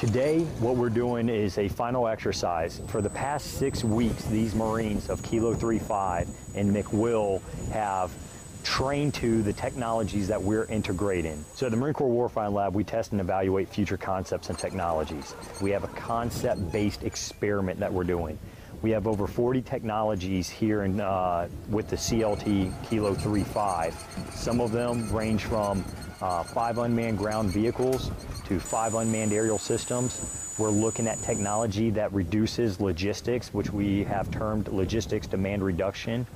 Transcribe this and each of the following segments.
Today, what we're doing is a final exercise. For the past 6 weeks, these Marines of Kilo 35 and McWill have trained to the technologies that we're integrating. So at the Marine Corps Warfighting Lab, we test and evaluate future concepts and technologies. We have a concept-based experiment that we're doing. We have over 40 technologies here with the CLT Kilo 35. Some of them range from 5 unmanned ground vehicles to 5 unmanned aerial systems. We're looking at technology that reduces logistics, which we have termed logistics demand reduction.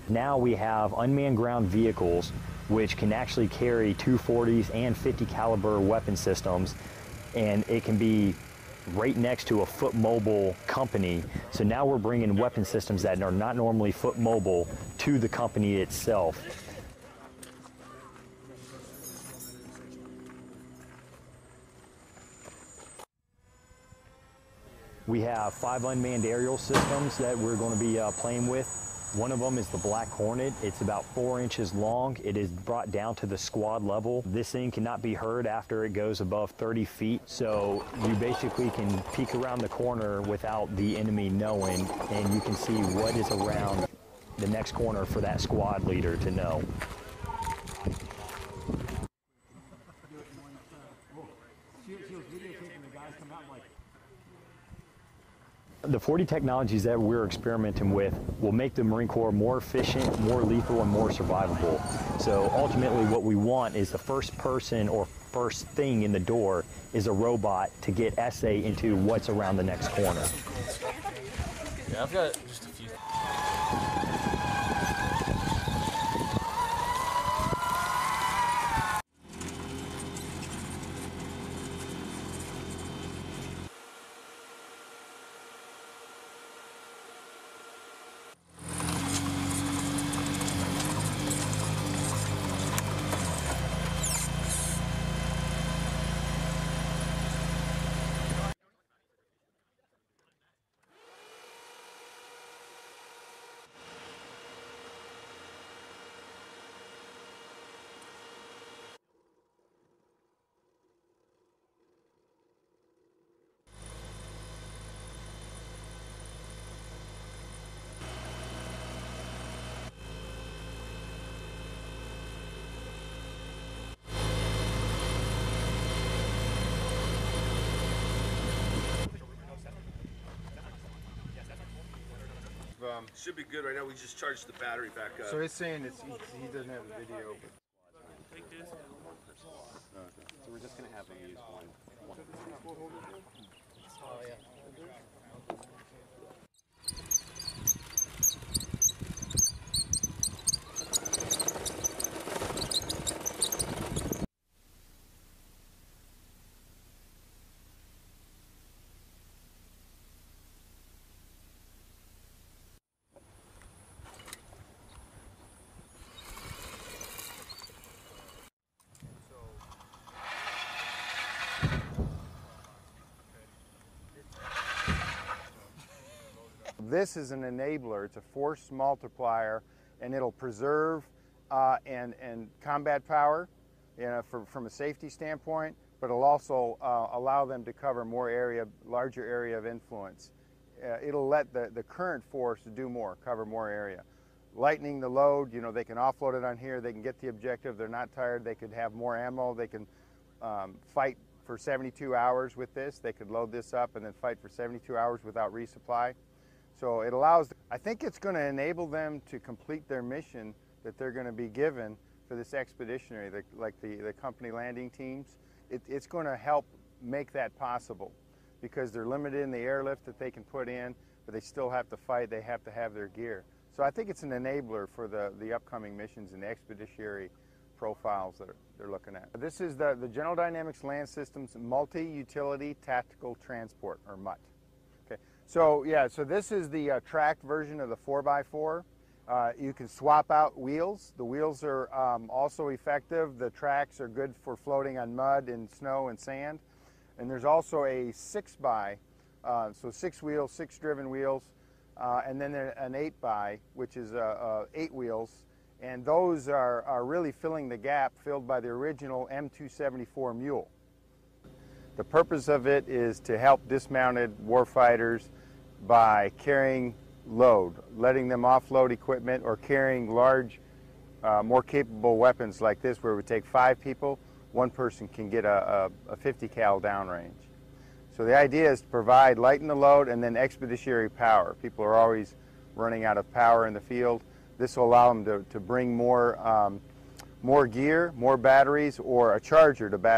Now we have unmanned ground vehicles which can actually carry 240s and 50 caliber weapon systems, and it can be right next to a foot mobile company. So now we're bringing weapon systems that are not normally foot mobile to the company itself. We have 5 unmanned aerial systems that we're going to be playing with. One of them is the Black Hornet. It's about 4 inches long. It is brought down to the squad level. This thing cannot be heard after it goes above 30 feet. So you basically can peek around the corner without the enemy knowing, and you can see what is around the next corner for that squad leader to know. The 40 technologies that we're experimenting with will make the Marine Corps more efficient, more lethal, and more survivable. So ultimately what we want is the first person or first thing in the door is a robot to get SA into what's around the next corner. Yeah, I've got just a few. Should be good right now. We just charged the battery back up. So he's saying he doesn't have a video. Take this. So we're just going to have them use one. Oh, yeah. This is an enabler. It's a force multiplier, and it'll preserve and combat power, from a safety standpoint, but it'll also allow them to cover more area, larger area of influence. It'll let the current force do more, cover more area. Lightening the load, they can offload it on here, they can get the objective, they're not tired, they could have more ammo, they can fight for 72 hours with this. They could load this up and then fight for 72 hours without resupply. So it allows, I think it's going to enable them to complete their mission that they're going to be given for this expeditionary, like the company landing teams. It's going to help make that possible because they're limited in the airlift that they can put in, but they still have to fight, they have to have their gear. So I think it's an enabler for the upcoming missions and the expeditionary profiles that they're looking at. This is the General Dynamics Land Systems Multi-Utility Tactical Transport, or MUT. Okay. So yeah, so this is the tracked version of the 4x4. You can swap out wheels. The wheels are also effective. The tracks are good for floating on mud and snow and sand. And there's also a 6x, so 6 wheels, 6 driven wheels, and then an 8x, which is 8 wheels. And those are really filling the gap filled by the original M274 mule. The purpose of it is to help dismounted warfighters by carrying load, letting them offload equipment, or carrying large, more capable weapons like this, where it would take 5 people. One person can get a 50 cal downrange. So the idea is to provide, lighten the load, and then expeditionary power. People are always running out of power in the field. This will allow them to bring more gear, more batteries, or a charger to battery.